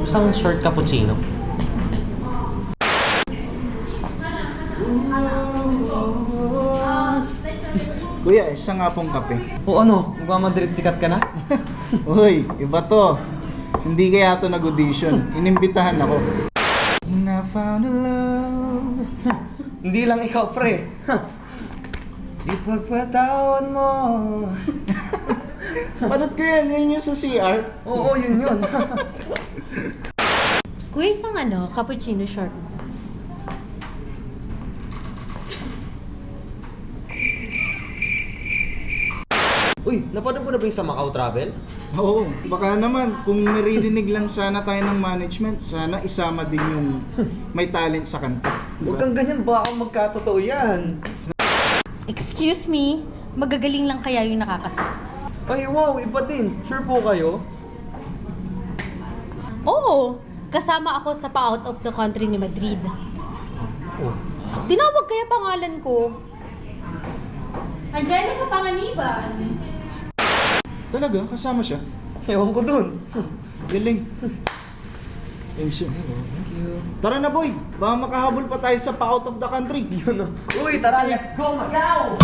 Isang short cappuccino. Kuya, isa nga pong kape. O ano? Magmamadrid sikat ka na? Uy, iba to. Hindi kaya to nag-audition. Inimbitahan ako. And I found a love. Hindi lang ikaw, pre. Ipagpatawan mo. Panood ko yan. Yan yung sa CR. Oo, yun yun. Kuya, isang cappuccino short. Uy, napanood mo na ba yung sa Macau Travel? Oo. Baka naman, kung naririnig lang sana tayo ng management, sana isama din yung may talent sa kanta. Huwag kang ganyan, baka magkatotoo yan. Excuse me, magagaling lang kaya yung nakakasama? Ay, wow, iba din. Sure po kayo? Oo, kasama ako sa pa-out of the country ni Madrid. Oh. Tinawag kaya pangalan ko. Angelica Panganiban. Talaga? Kasama siya? Ewan ko dun. Galing. Thank you. Tara na boy, baka makahabol pa tayo sa pa-out of the country. Yun o. Uy, tara, let's go, Macau!